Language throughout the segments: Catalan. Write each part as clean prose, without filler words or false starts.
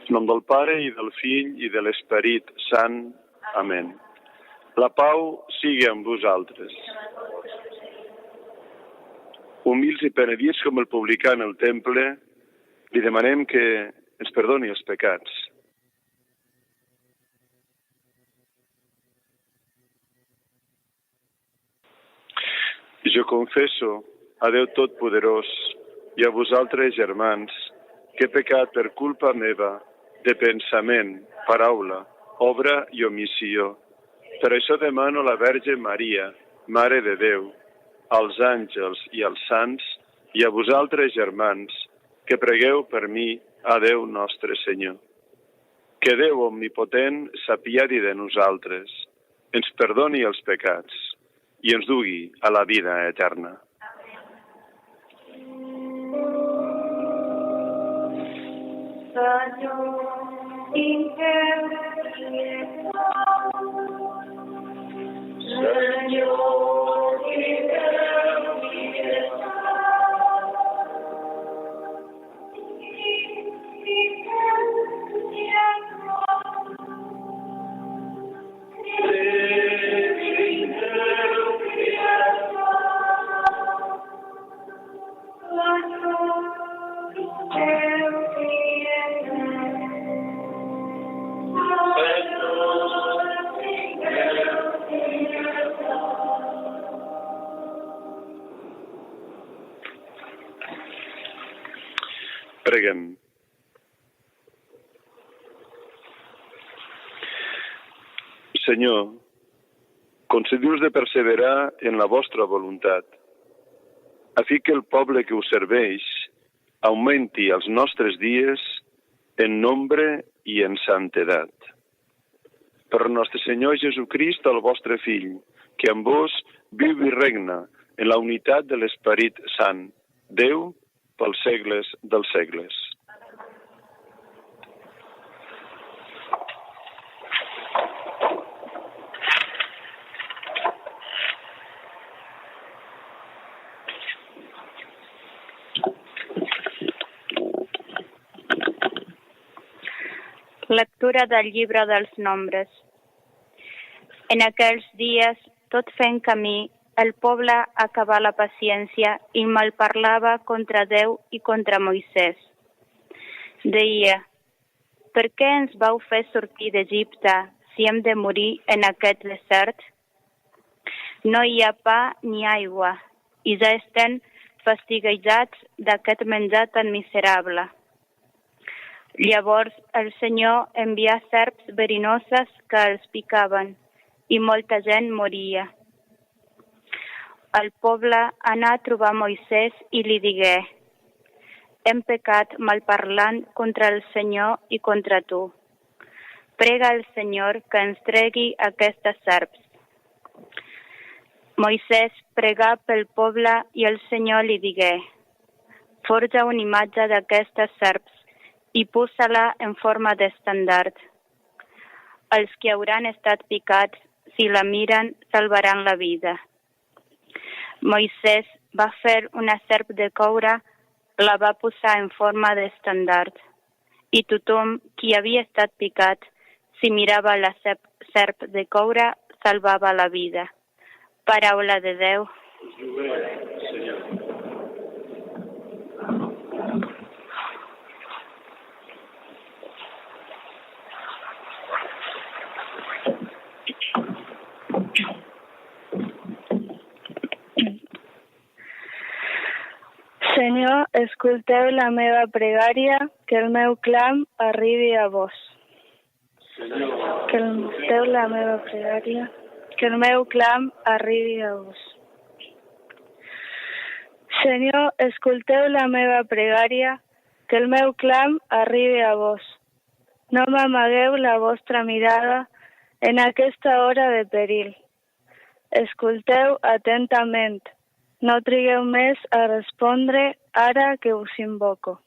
En nom del Pare, i del Fill, i de l'Esperit Sant. Amén. La pau sigui amb vosaltres. Humils i penedits com el publicà en el temple, li demanem que ens perdoni els pecats. Jo confesso a Déu Totpoderós i a vosaltres, germans, que he pecat per culpa meva, de pensament, paraula, obra i omissió. Per això demano a la Verge Maria, Mare de Déu, als àngels i als sants, i a vosaltres, germans, que pregueu per mi a Déu nostre Senyor. Que Déu omnipotent s'apiadi de nosaltres, ens perdoni els pecats i ens dugui a la vida eterna. Preguem. Senyor, concediu-nos de perseverar en la vostra voluntat, a fi que el poble que us serveix augmenti els nostres dies en nombre i en santedat. Per nostre Senyor Jesucrist, el vostre Fill, que amb vos viu i regna en la unitat de l'Esperit Sant, Déu, pels segles dels segles. Lectura del llibre dels Nombres. En aquells dies, tot fent camí, el poble acabà la paciència i malparlava contra Déu i contra Moisès. Deia: per què ens vau fer sortir d'Egipte si hem de morir en aquest desert? No hi ha pa ni aigua, i ja estem fastiguejats d'aquest menjar tan miserable. Llavors el Senyor envià serps verinoses que els picaven, i molta gent moria. El poble anà a trobar Moisès i li digué: hem pecat malparlant contra el Senyor i contra tu. Prega al Senyor que ens tregui aquestes serps. Moisès pregà pel poble i el Senyor li digué: forja una imatge d'aquestes serps i posa-la en forma d'estendard. Els que hauran estat picats, si la miren, salvaran la vida. Moisès va fer una serp de coure, la va posar en forma d'estendard, i tothom qui havia estat picat, si mirava la serp de coure, salvava la vida. Paraula de Déu. Senyor, escolteu la meva pregària, que el meu clam arribi a vos. Que escolteu la meva pregària, que el meu clam arribi a vos. Senyor, escolteu la meva pregària, que el meu clam arribi a vos. No m'amagueu la vostra mirada en aquesta hora de perill. Escolteu atentament. No trigueu més a respondre ara que us invoco.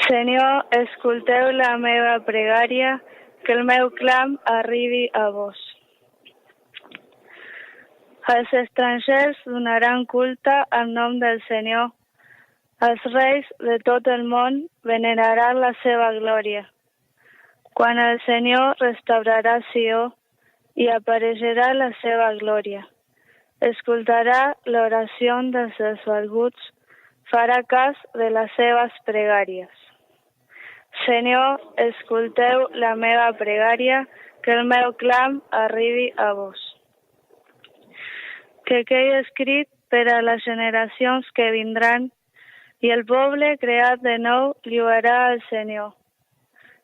Senyor, escolteu la meva pregària, que el meu clam arribi a vos. Els estrangers donaran culte al nom del Senyor. Els reis de tot el món veneraran la seva glòria. Quan el Senyor restaurarà Sió i apareixerà la seva glòria. Escoltarà l'oració dels desvalguts, farà cas de les seves pregàries. Senyor, escolteu la meva pregària, que el meu clam arribi a vos. Que quedi escrit per a les generacions que vindran, i el poble creat de nou lluarà al Senyor.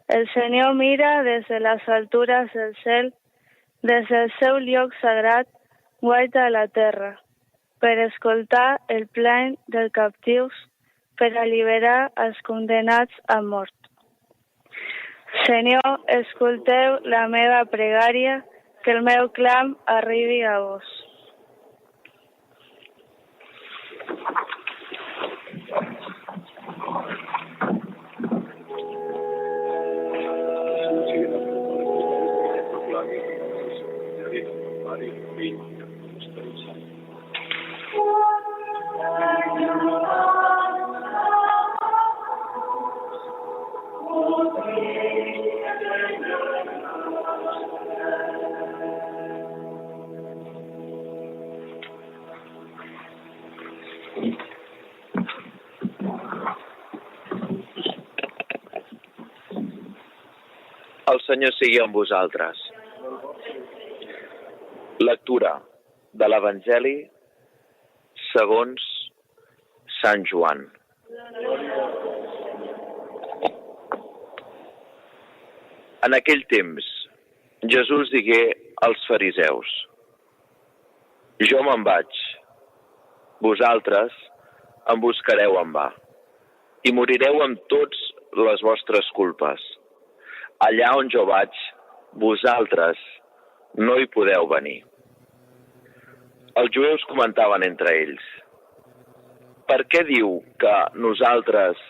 El Senyor mira des de les altures del cel, des del seu lloc sagrat, guaita la terra, per escoltar el plany dels captius, per alliberar els condemnats a mort. Senyor, escolteu la meva pregària, que el meu clam arribi a vos. El Senyor sigui amb vosaltres. Lectura de l'Evangeli segons Sant Joan. En aquell temps, Jesús digué als fariseus: Jo me'n vaig, vosaltres em buscareu en va, i morireu amb tots les vostres culpes. Allà on jo vaig, vosaltres no hi podeu venir. Els jueus comentaven entre ells: Per què diu que nosaltres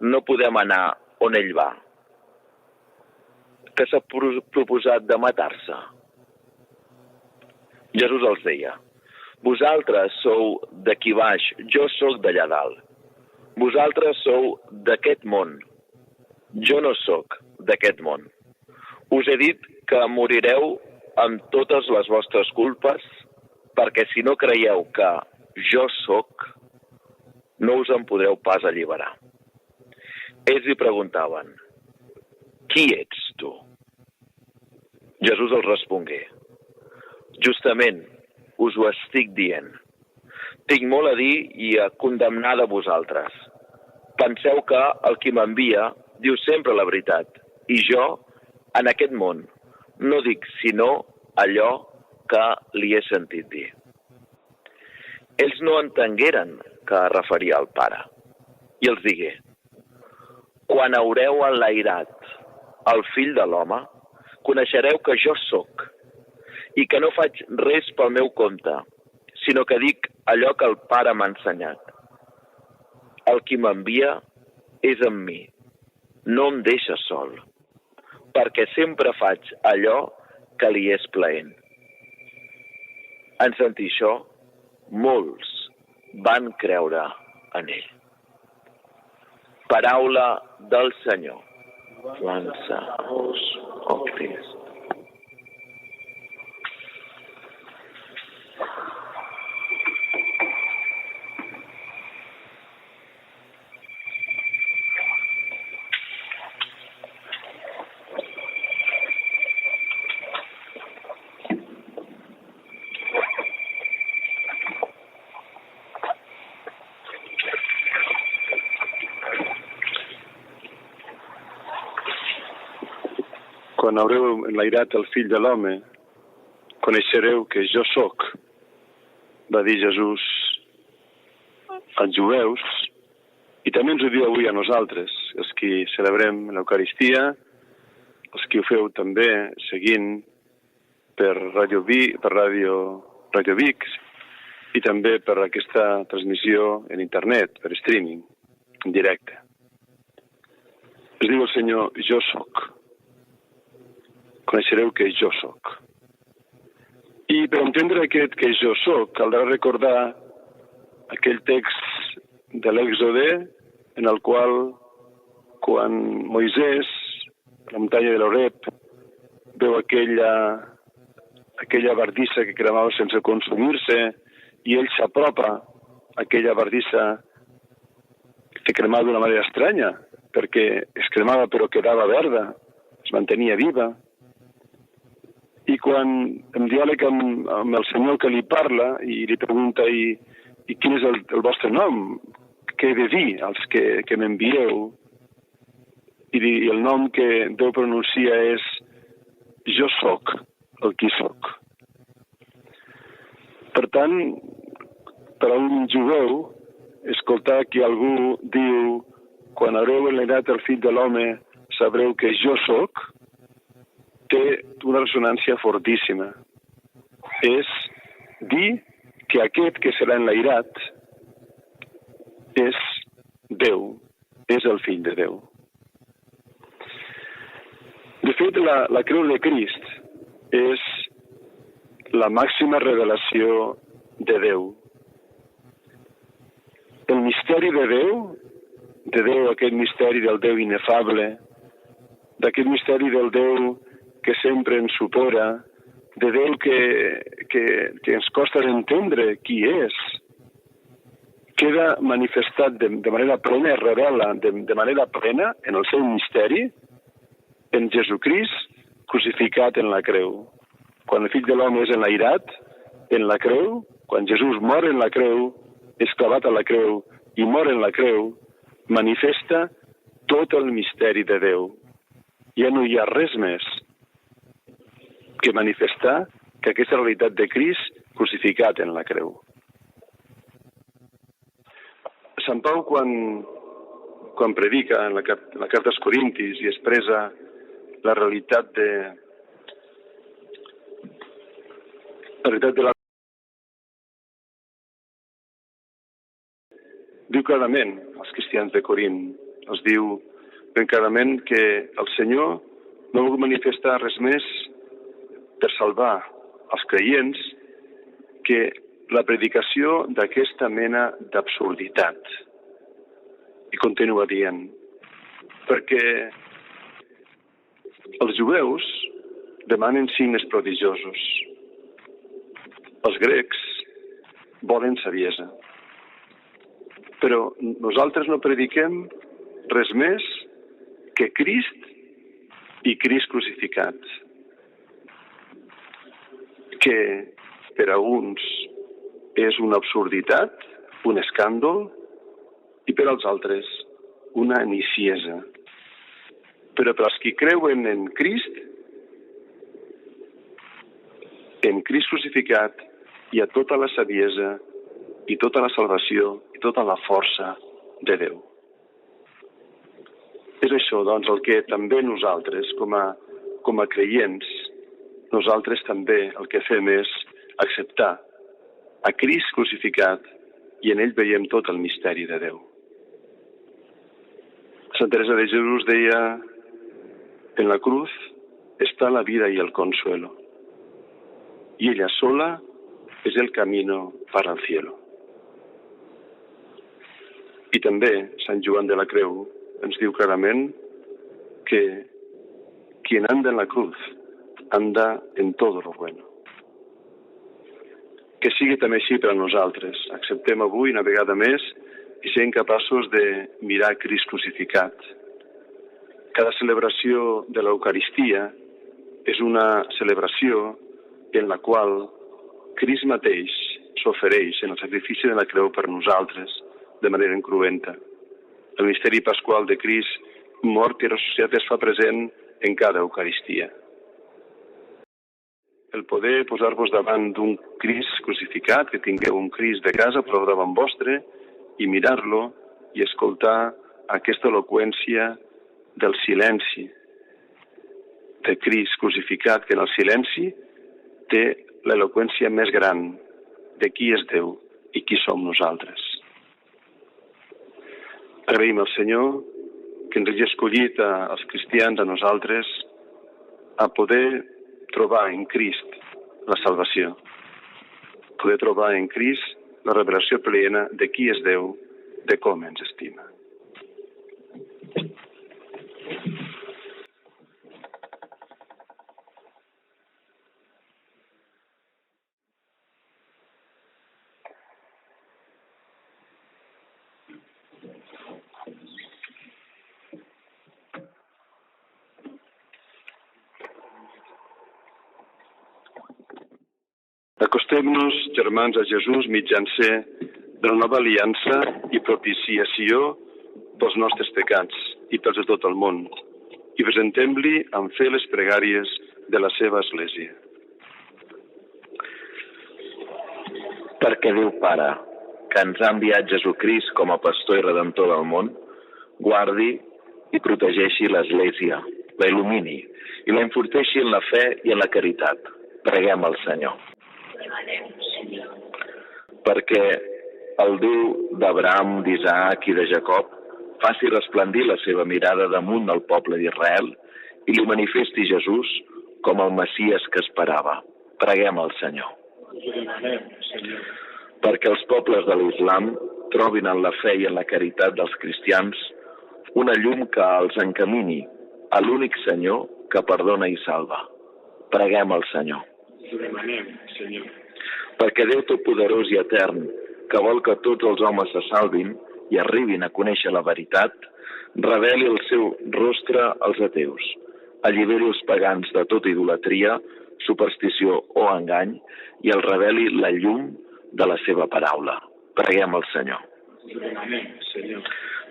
no podem anar on ell va? Que s'ha proposat de matar-se? Jesús els deia: Vosaltres sou d'aquí baix, jo sóc d'allà dalt. Vosaltres sou d'aquest món, jo no sóc d'aquest món. Us he dit que morireu amb totes les vostres culpes, perquè si no creieu que jo sóc, no us en podreu pas alliberar. Ells li preguntaven: Qui ets tu? Jesús els respongué: Justament us ho estic dient. Tinc molt a dir i a condemnar de vosaltres. Penseu que el qui m'envia diu sempre la veritat, i jo, en aquest món, no dic sinó allò que li he sentit dir. Ells no entengueren que es referia al Pare, i els digué: Quan haureu enlairat el Fill de l'Home, coneixereu que jo sóc, i que no faig res pel meu compte, sinó que dic allò que el Pare m'ha ensenyat. El qui m'envia és amb mi. No em deixa sol, perquè sempre faig allò que li és plaent. En sentir això, molts van creure en ell. Paraula del Senyor. Lança vos, oh Crist. quan haureu enlairat el fill de l'home, coneixereu que jo sóc, va dir Jesús als jueus, i també ens ho diu avui a nosaltres, els que celebrem l'Eucaristia, els que ho feu també seguint per Ràdio Vic i també per aquesta transmissió en internet, per streaming, en directe. Es diu el Senyor, jo soc. Coneixereu que jo soc. I per entendre aquest que jo soc, caldrà recordar aquell text de l'Èxode en el qual, quan Moisès, a la muntanya de l'Oreb, veu aquella bardissa que cremava sense consumir-se i ell s'apropa a aquella bardissa que cremava d'una manera estranya, perquè es cremava però quedava verda, es mantenia viva. I quan, en diàleg amb el Senyor que li parla i li pregunta i quin és el vostre nom, què he de dir als que m'envieu, i el nom que Déu pronuncia és jo soc el qui soc. Per tant, per a un jueu, escoltar que algú diu quan haureu enlairat el fill de l'home sabreu que jo soc, té una ressonància fortíssima. És dir que aquest que serà enlairat és Déu, és el fill de Déu. De fet, la creu de Crist és la màxima revelació de Déu. El misteri de Déu, aquest misteri del Déu inefable, d'aquest misteri del Déu que sempre ens supera, de Déu que ens costa d'entendre qui és, queda manifestat de manera plena, es revela de manera plena en el seu misteri, en Jesucrist crucificat en la creu. Quan el fill de l'home és enlairat en la creu, quan Jesús mor en la creu, és clavat a la creu i mor en la creu, manifesta tot el misteri de Déu. Ja no hi ha res més que manifestar que aquesta realitat de Crist crucificat en la creu. Sant Pau, quan predica en la carta als Corintis i expressa la realitat de la diu clarament als cristians de Corint, els diu ben clarament que el Senyor no ha volgut manifestar res més per salvar els creients que la predicació d'aquesta mena d'absurditat. I continua dient, perquè els jueus demanen signes prodigiosos. Els grecs volen saviesa. Però nosaltres no prediquem res més que Crist i Crist crucificat. Que per a uns és una absurditat, un escàndol, i per als altres una niciesa. Però per als que creuen en Crist crucificat, hi ha tota la saviesa i tota la salvació i tota la força de Déu. És això, doncs, el que també nosaltres, com a creients, nosaltres també el que fem és acceptar a Crist crucificat i en ell veiem tot el misteri de Déu. Santa Teresa de Jesús deia, en la cruz está la vida y el consuelo, y ella sola es el camino para el cielo. I també Sant Joan de la Creu ens diu clarament que quien anda en la cruz anda en todo lo bueno. Que sigui també així per a nosaltres. Acceptem avui una vegada més i siguem capaços de mirar Crist crucificat. Cada celebració de l'Eucaristia és una celebració en la qual Crist mateix s'ofereix en el sacrifici de la creu per nosaltres de manera incruenta. El misteri pasqual de Crist, mort i ressuscitat, es fa present en cada Eucaristia. El poder posar-vos davant d'un Crist crucificat, que tingueu un Crist de casa, però davant vostre, i mirar-lo i escoltar aquesta eloqüència del silenci de Crist crucificat, que en el silenci té l'eloqüència més gran de qui és Déu i qui som nosaltres. Agraïm al Senyor que ens hagi escollit als cristians, a nosaltres, a poder trobar en Crist la salvació, poder trobar en Crist la revelació plena de qui és Déu, de com ens estima. Acostem-nos, germans, a Jesús mitjancer de la nova aliança i propiciació pels nostres pecats i pels de tot el món, i presentem-li en fer les pregàries de la seva Església. Perquè Déu Pare, que ens ha enviat Jesucrist com a pastor i redentor del món, guardi i protegeixi l'Església, la il·lumini i la enforteixi en la fe i en la caritat. Preguem al Senyor. Perquè el Déu d'Abraham, d'Isaac i de Jacob faci resplendir la seva mirada damunt del poble d'Israel i li manifesti Jesús com el Messies que esperava. Preguem al Senyor. Perquè els pobles de l'Islam trobin en la fe i en la caritat dels cristians una llum que els encamini a l'únic Senyor que perdona i salva. Preguem al Senyor. Perquè Déu Totpoderós i Etern, que vol que tots els homes se salvin i arribin a conèixer la veritat, reveli el seu rostre als ateus, alliberi els pagans de tota idolatria, superstició o engany i el reveli la llum de la seva paraula. Preguem al Senyor.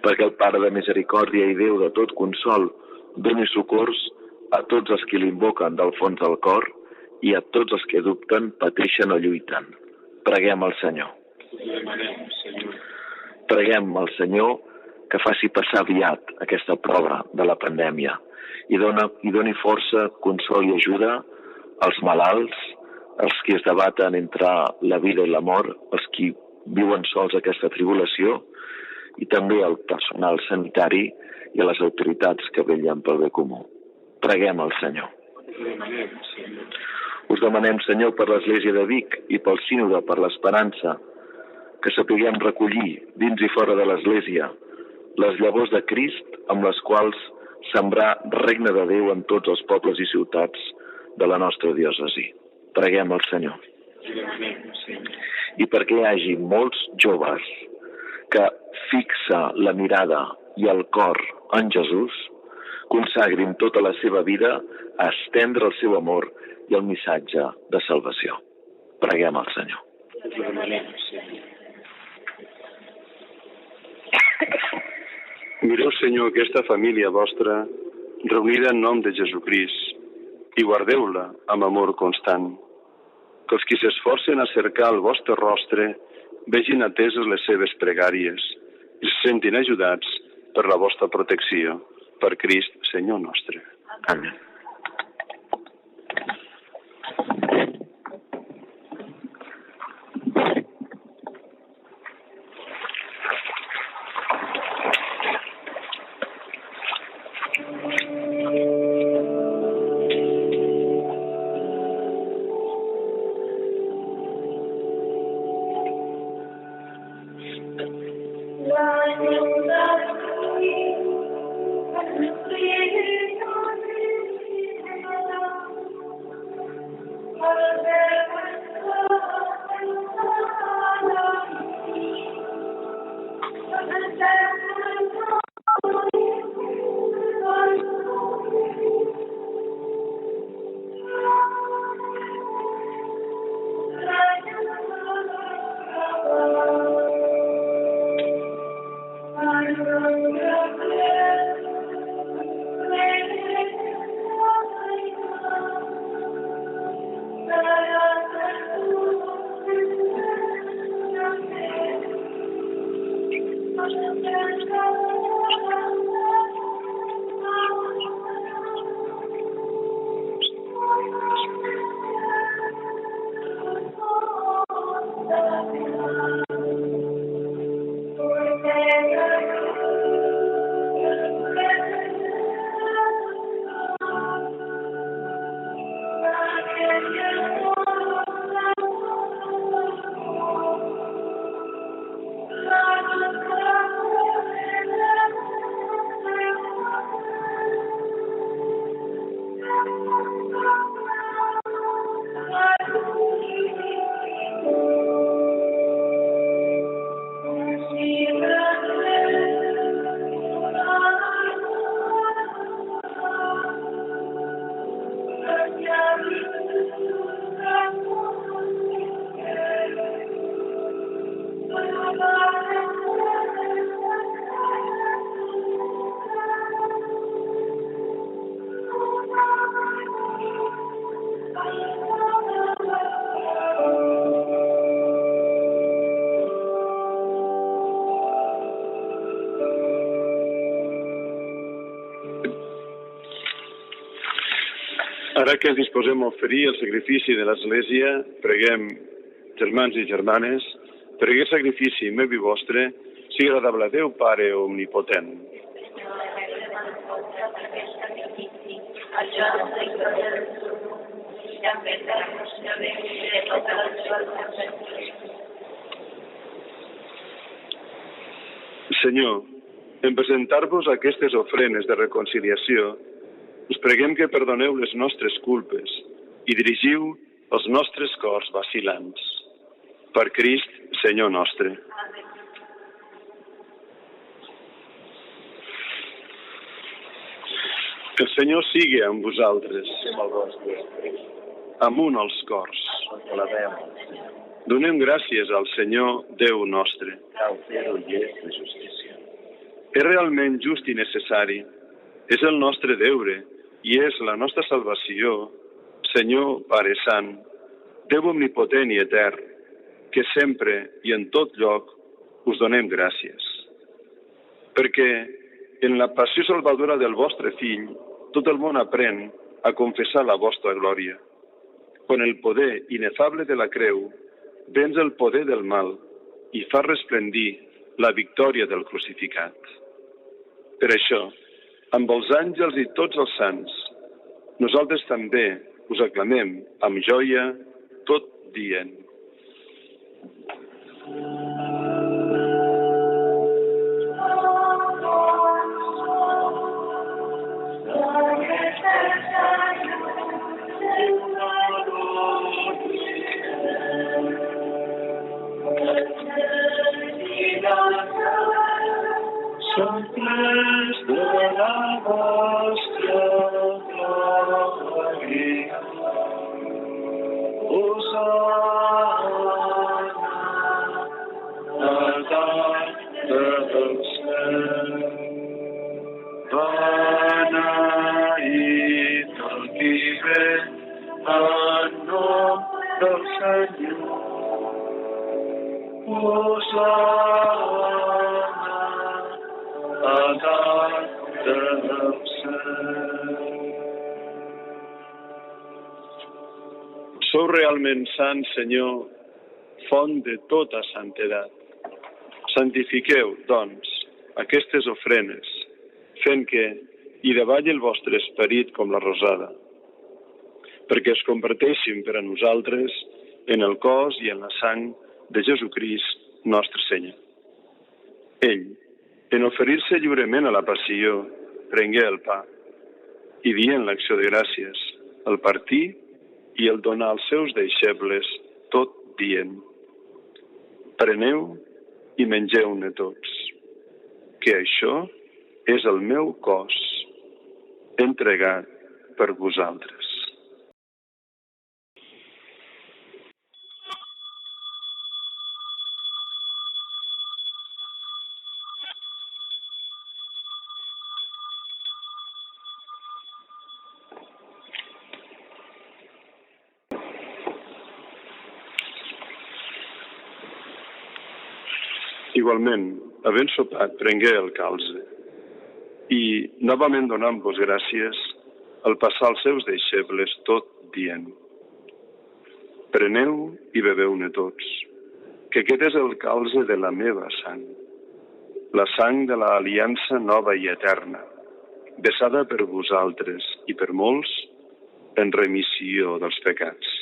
Perquè el Pare de misericòrdia i Déu de tot consol doni socors a tots els que l'invoquen del fons del cor i a tots els que dubten, pateixen o lluiten. Preguem al Senyor. Preguem al Senyor que faci passar aviat aquesta prova de la pandèmia i doni força, consol i ajuda als malalts, als qui es debaten entre la vida i la mort, els qui viuen sols aquesta tribulació i també al personal sanitari i a les autoritats que vetllen pel bé comú. Preguem al Senyor. Us demanem, Senyor, per l'Església de Vic i pel Sínode per l'Esperança, que sapiguem recollir, dins i fora de l'Església, les llavors de Crist amb les quals sembrar regne de Déu en tots els pobles i ciutats de la nostra diòcesi. Preguem al Senyor. I perquè hi hagi molts joves que fixa la mirada i el cor en Jesús, consagrin tota la seva vida a estendre el seu amor i el missatge de salvació. Preguem al Senyor. Mireu, Senyor, aquesta família vostra reunida en nom de Jesucrist i guardeu-la amb amor constant. Que els qui s'esforcen a cercar el vostre rostre vegin ateses les seves pregàries i se sentin ajudats per la vostra protecció. Per Crist, Senyor nostre. Amén. Ara que ens disposem a oferir el sacrifici de l'Església, preguem, germans i germanes, per aquest sacrifici meu i vostre sigui agradable a Déu Pare Omnipotent. Senyor, en presentar-vos aquestes ofrenes de reconciliació, us preguem que perdoneu les nostres culpes i dirigiu els nostres cors vacil·lants. Per Crist, Senyor nostre. Que el Senyor sigui amb vosaltres, amunt als cors. Donem gràcies al Senyor Déu nostre. És realment just i necessari. És el nostre deure i és la nostra salvació, Senyor Pare Sant, Déu omnipotent i etern, que sempre i en tot lloc us donem gràcies. Perquè en la passió salvadora del vostre Fill, tot el món aprèn a confessar la vostra glòria. Quan el poder inefable de la creu venç el poder del mal i fa resplendir la victòria del crucificat. Per això, amb els àngels i tots els sants, nosaltres també us aclamem amb joia tot dient. Som plens de la vostra glòria. Hosana, al dalt del cel. Beneït el qui ve en nom del Senyor. Hosana, al dalt del cel. Sou realment sant, Senyor, font de tota santedat. Santifiqueu, doncs, aquestes ofrenes, fent que hi davalli el vostre esperit com la rosada, perquè es converteixin per a nosaltres en el cos i en la sang de Jesucrist, nostre Senyor. Ell, en oferir-se lliurement a la passió, prengué el pa i dient l'acció de gràcies, el partí i el donar als seus deixebles, tot dient: preneu i mengeu-ne tots, que això és el meu cos, entregat per vosaltres. Igualment, havent sopat, prengué el calze i, novament donant-vos gràcies, al passar als seus deixebles, tot dient: preneu i beveu-ne tots, que aquest és el calze de la meva sang, la sang de l'aliança nova i eterna, vessada per vosaltres i per molts en remissió dels pecats.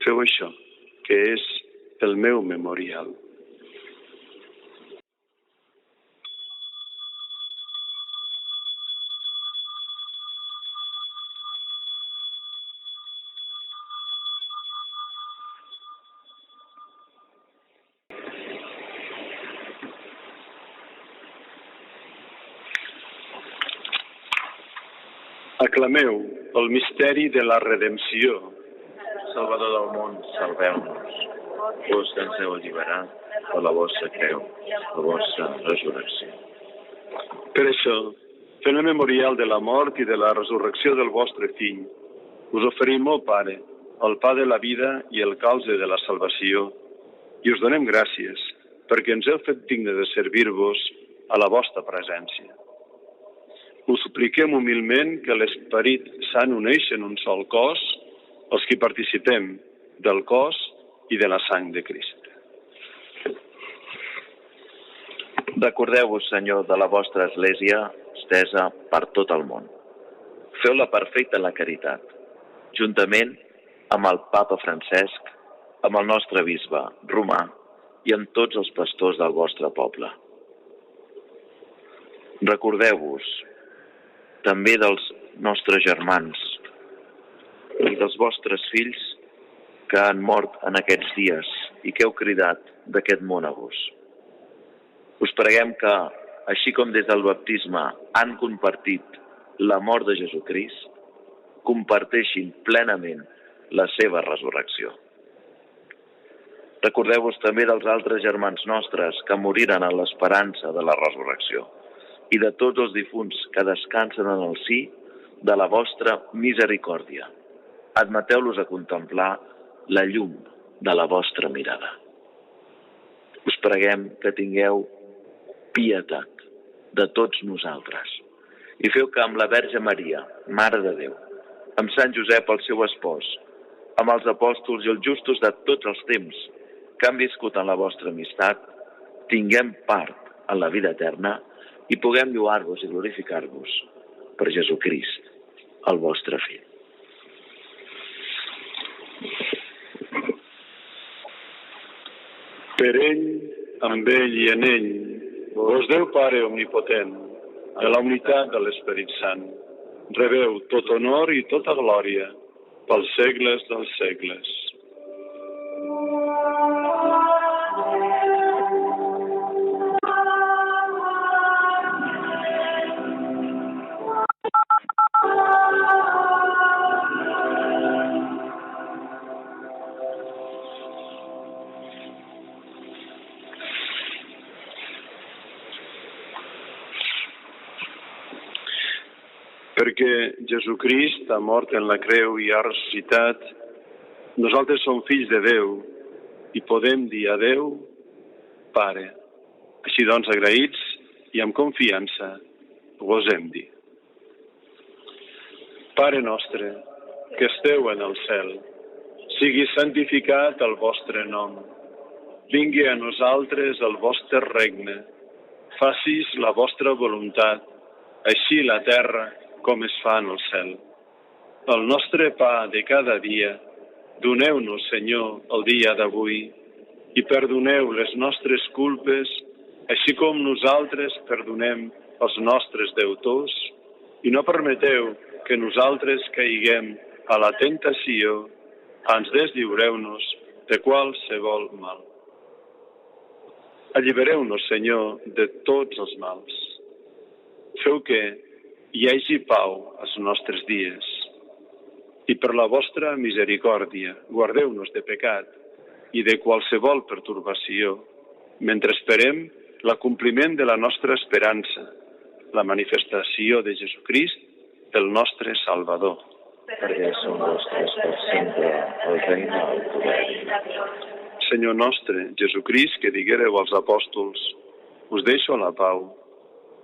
Feu això, que és el meu memorial. Aclameu el misteri de la redempció. Salvador del món, salveu-nos. Vos que ens heu alliberat de la vostra creu, la vostra resurrecció. Per això, fent el memorial de la mort i de la resurrecció del vostre fill, us oferim, oh Pare, el pa de la vida i el calze de la salvació, i us donem gràcies perquè ens heu fet digne de servir-vos a la vostra presència. Us supliquem humilment que l'Esperit Sant uneix en un sol cos els que participem del cos i de la sang de Crist. Recordeu-vos, Senyor, de la vostra Església estesa per tot el món. Feu-la perfecta en la caritat, juntament amb el Papa Francesc, amb el nostre bisbe romà i amb tots els pastors del vostre poble. Recordeu-vos també dels nostres germans i dels vostres fills que han mort en aquests dies i que heu cridat d'aquest món a vos. Us preguem que, així com des del baptisme han compartit la mort de Jesucrist, comparteixin plenament la seva resurrecció. Recordeu-vos també dels altres germans nostres que moriren en l'esperança de la resurrecció i de tots els difunts que descansen en el si de la vostra misericòrdia. Admeteu-los a contemplar la llum de la vostra mirada. Us preguem que tingueu pietat de tots nosaltres i feu que amb la Verge Maria, Mare de Déu, amb Sant Josep, el seu espòs, amb els apòstols i els justos de tots els temps que han viscut en la vostra amistat, tinguem part en la vida eterna i puguem lloar-vos i glorificar-vos per Jesucrist, el vostre fill. Per ell, amb ell i en ell, vos Déu Pare omnipotent, de la unitat de l'Esperit Sant, rebeu tot honor i tota glòria pels segles dels segles. Perquè Jesucrist ha mort en la creu i ha ressuscitat, nosaltres som fills de Déu i podem dir a Déu, Pare. Així doncs, agraïts i amb confiança, gosem dir: Pare nostre, que esteu en el cel, sigui santificat el vostre nom. Vingui a nosaltres el vostre regne. Facis la vostra voluntat, així la terra com es fa en el cel. El nostre pa de cada dia, doneu-nos, Senyor, el dia d'avui, i perdoneu les nostres culpes, així com nosaltres perdonem els nostres deutors, i no permeteu que nosaltres caiguem a la tentació, ans deslliureu-nos de qualsevol mal. Allibereu-nos, Senyor, de tots els mals. Feu que hi hagi pau als nostres dies. I per la vostra misericòrdia, guardeu-nos de pecat i de qualsevol pertorbació, mentre esperem l'acompliment de la nostra esperança, la manifestació de Jesucrist, el nostre Salvador. Perquè són vostres per sempre el regne del poder. Senyor nostre, Jesucrist, que diguéreu als apòstols, us deixo la pau,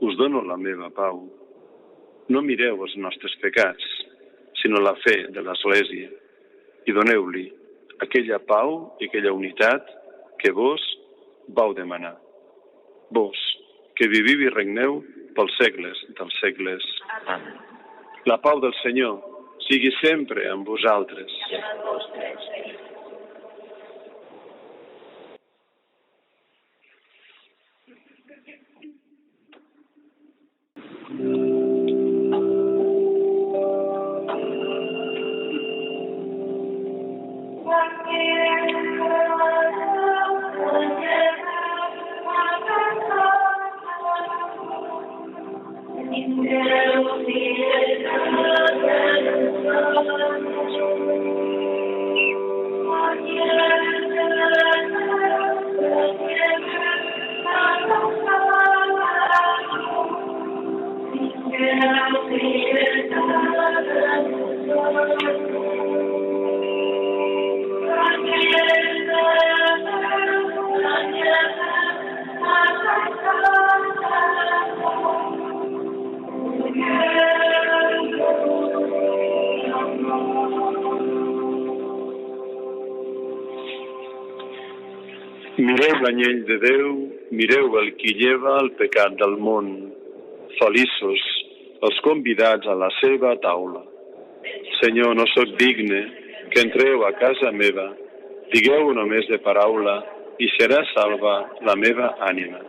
us dono la meva pau. No mireu els nostres pecats, sinó la fe de l'Església, i doneu-li aquella pau i aquella unitat que vos vau demanar. Vos, que viviu i regneu pels segles dels segles. Amén. La pau del Senyor sigui sempre amb vosaltres. Mireu l'anyell de Déu, mireu el qui lleva el pecat del món. Feliços els convidats a la seva taula. Senyor, no sóc digne que entreu a casa meva. Digueu només de paraula i serà salva la meva ànima.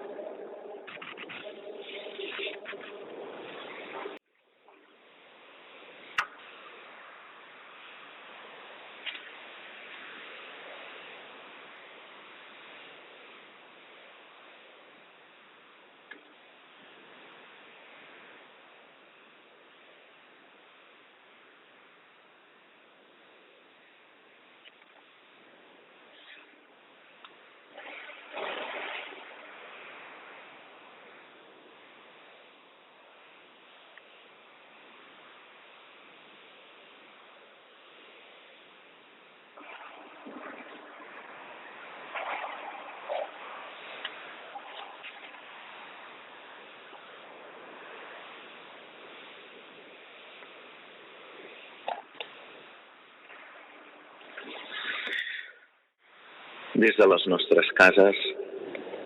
Des de les nostres cases,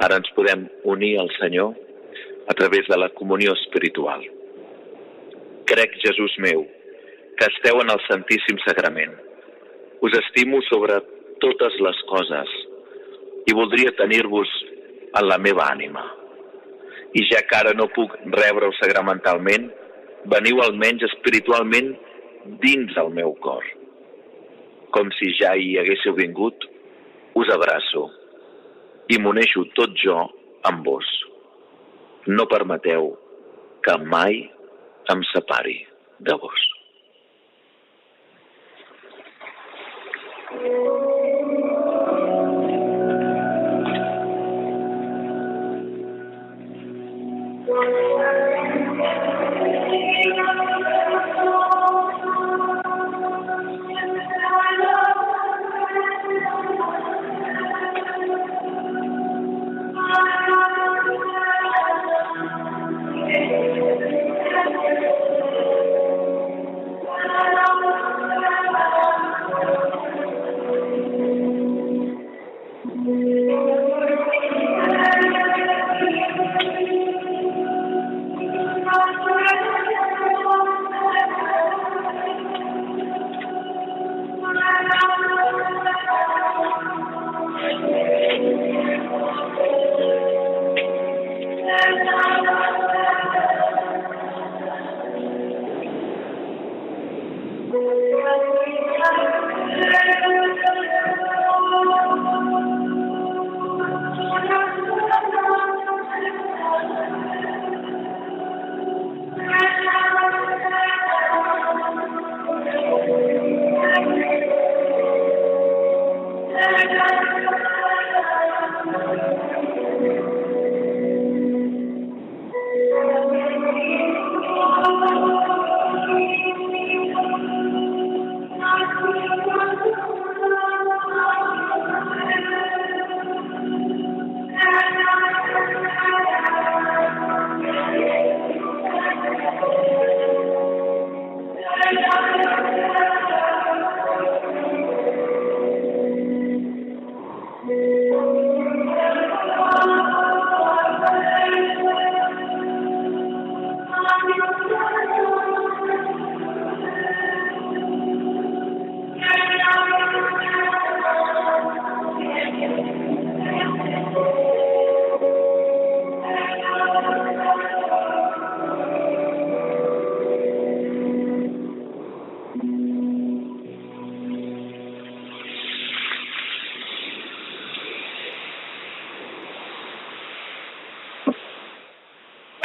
ara ens podem unir al Senyor a través de la comunió espiritual. Crec, Jesús meu, que esteu en el Santíssim Sagrament. Us estimo sobre totes les coses i voldria tenir-vos en la meva ànima. I ja que ara no puc rebre-ho sacramentalment, veniu almenys espiritualment dins el meu cor. Com si ja hi haguéssiu vingut, us abraço i m'uneixo tot jo amb vos. No permeteu que mai em separi de vos.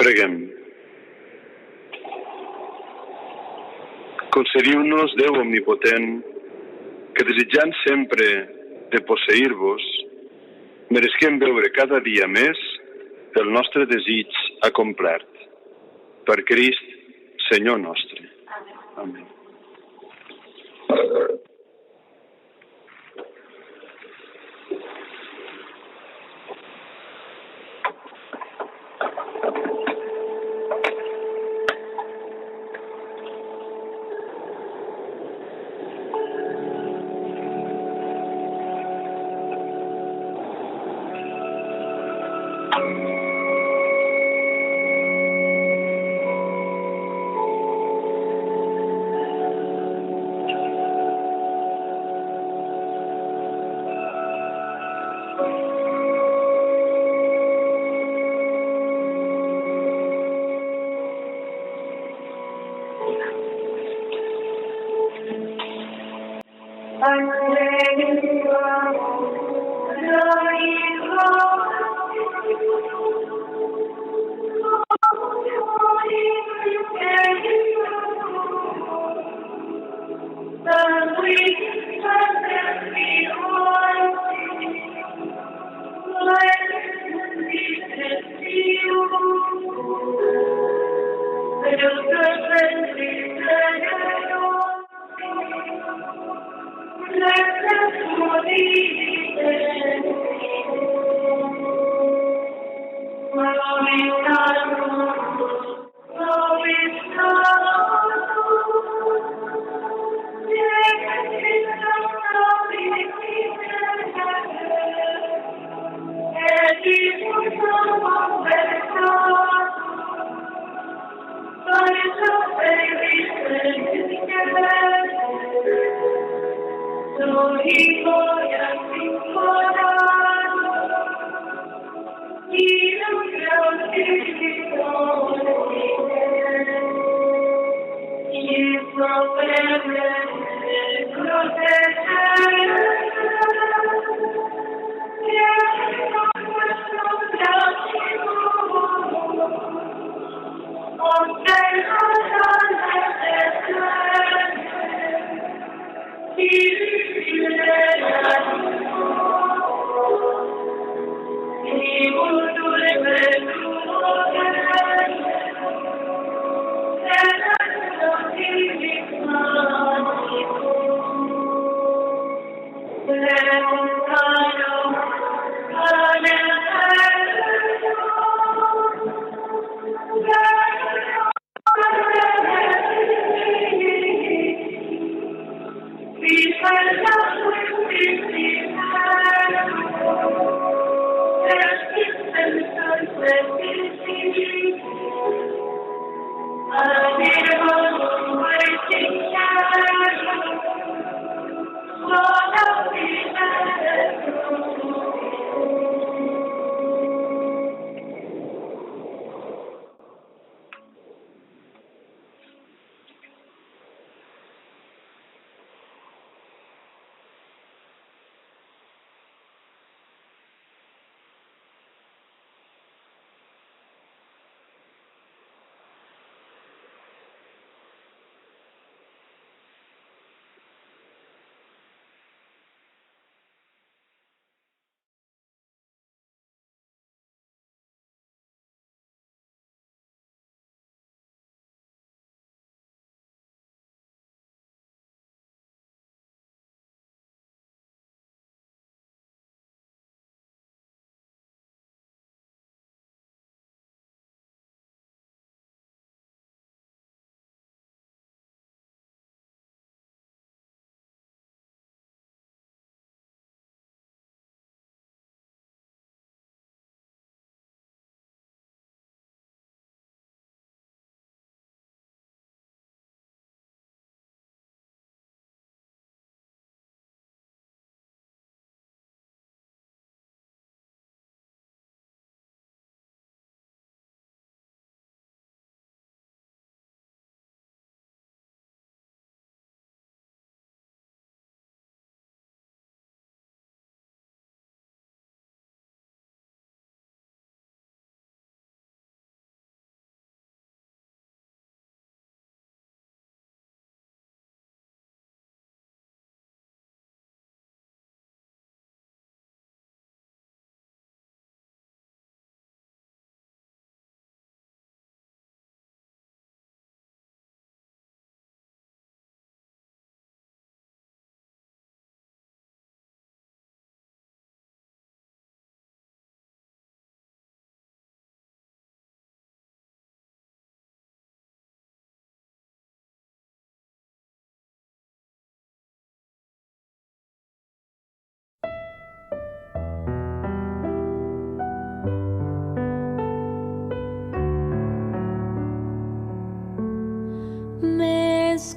Preguem. Concediu-nos, Déu omnipotent, que desitjant sempre de posseir-vos, meresquem veure cada dia més el nostre desig acomplert. Per Crist, Senyor nostre. Amén.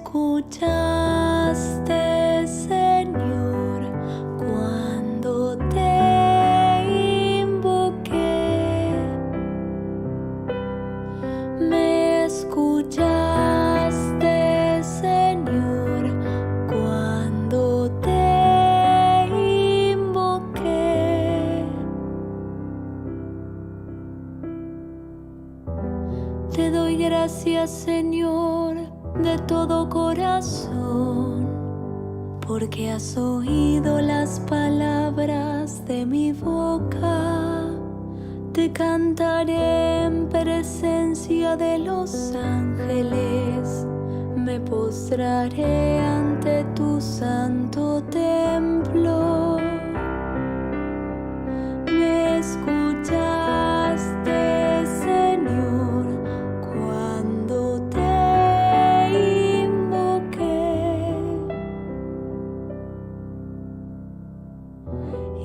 escuchaste, Señor, cuando te invoqué. Me escuchaste, Señor, cuando te invoqué. Te doy gracias, Señor, de todo corazón, porque has oído las palabras de mi boca. Te cantaré en presencia de los ángeles, me postraré ante tu santo templo. Me escuchaste, Señor, cuando te invoqué,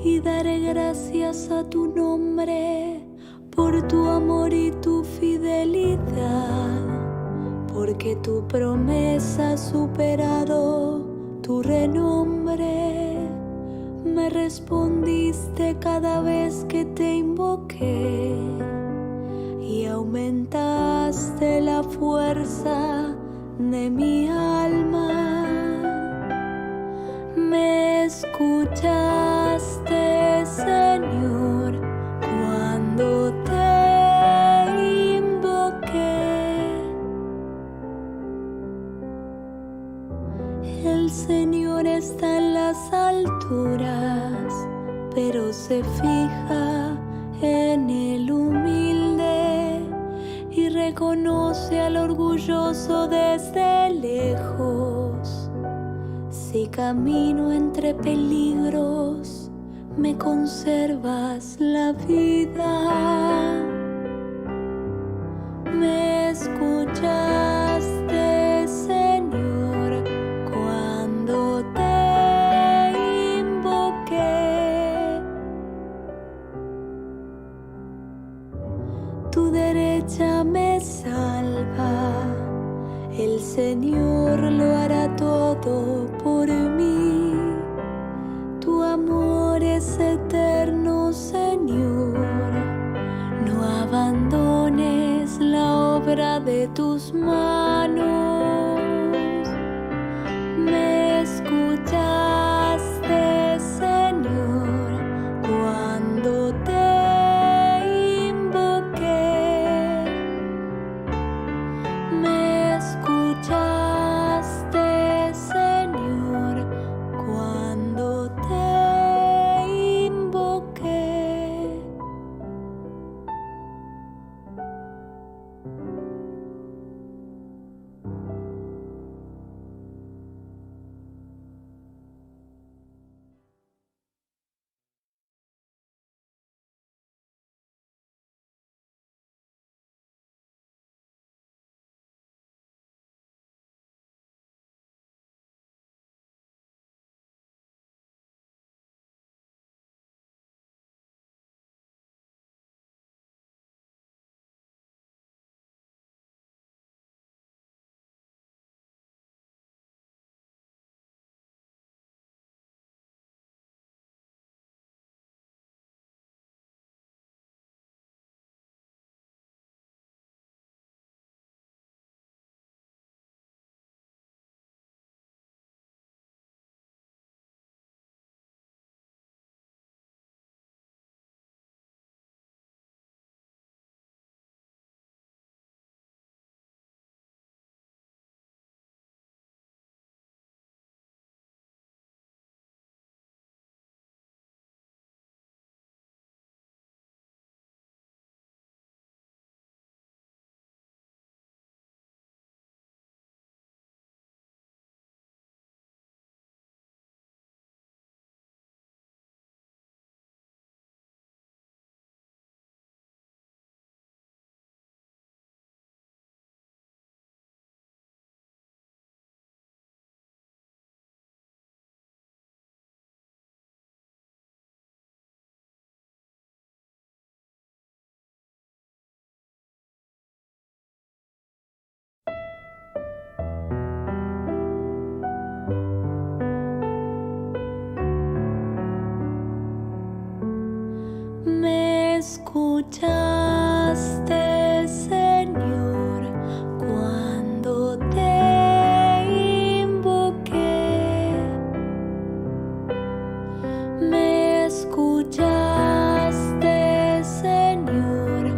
y daré gracias a tu nombre por tu amor y tu fidelidad, porque tu promesa ha superado tu renombre. Me respondiste cada vez que te invoqué y aumentaste la fuerza de mi alma. Me escuchaste, Señor, cuando te invoqué. El Señor está en las alturas, pero se fija en el humilde y reconoce al orgulloso desde lejos. Si camino entre peligros, me conservas la vida. Me escuchaste, Señor, cuando te invoqué. Tu derecha me salva, el Señor lo hará todo por mí. Tu amor es eterno, Señor, no abandones la obra de tus manos. Me escuchaste, Señor, cuando te invoqué. Me escuchaste, Señor, cuando te invoqué. escuchaste, Señor, cuando te invoqué. Me escuchaste, Señor,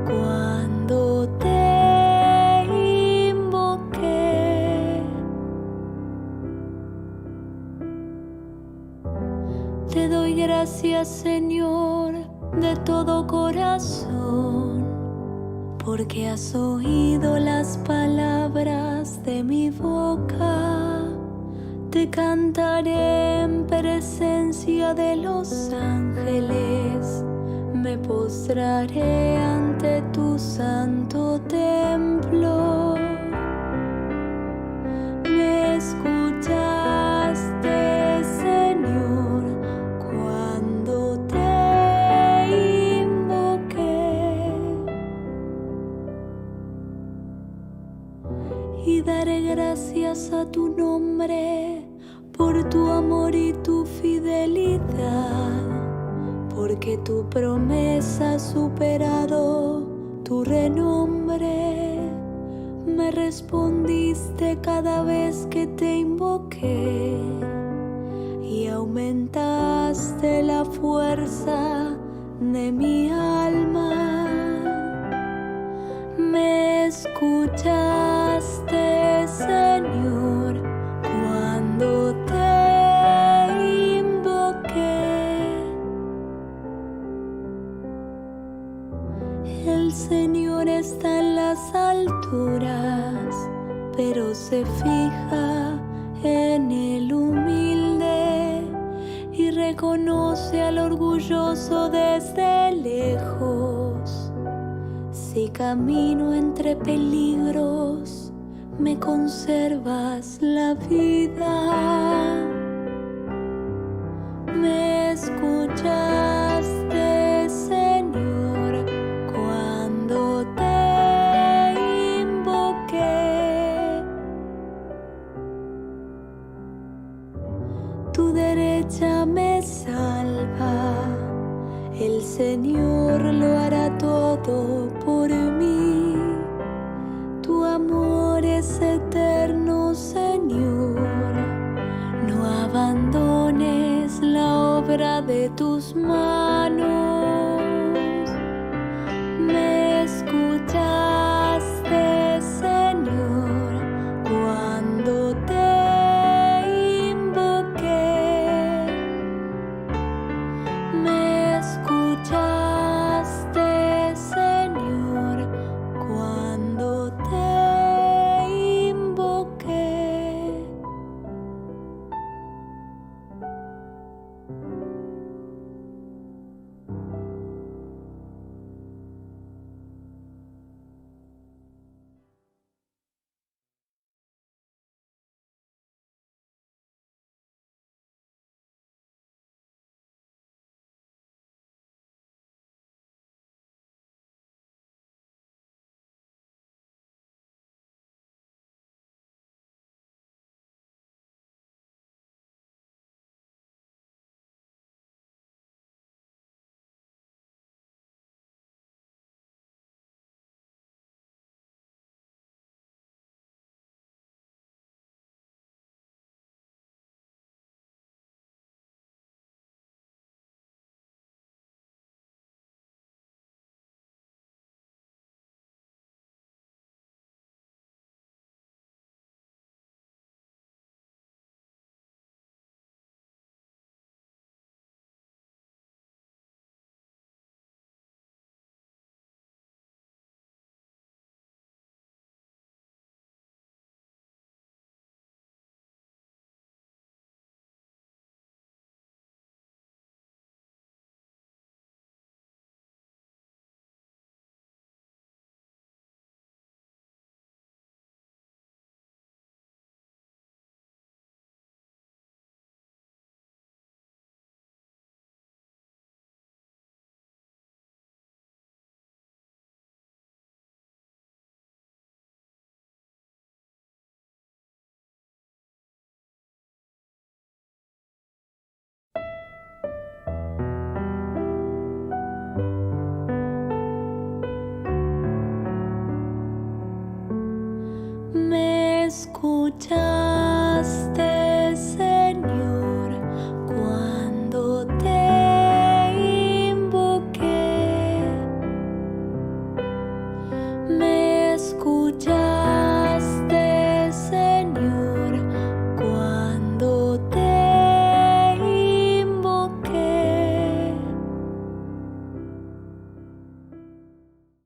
cuando te invoqué. Te doy gracias, Señor, de todo corazón, porque has oído las palabras de mi boca. Te cantaré en presencia de los ángeles, me postraré ante tu santo templo. Me escuchaste, Señor, cuando te invoqué, y daré gracias a tu nombre por tu amor y tu fidelidad, porque tu promesa ha superado tu renombre. Me respondiste cada vez que te invoqué y aumentaste la fuerza de mi alma. Me escuchaste, Señor, cuando te invoqué. El Señor está en las alturas, pero se fija en el humilde y reconoce al orgulloso desde lejos. Si camino entre peligros, me conservas la vida. Me escuchaste, Señor, cuando te invoqué. Tu derecha me salva, el Señor lo hará todo por mí. Tu amor es eterno, Señor, no abandones la obra de tus manos. Me escuchaste, Señor, cuando te invoqué. Me escuchaste, Señor, cuando te invoqué. marchar.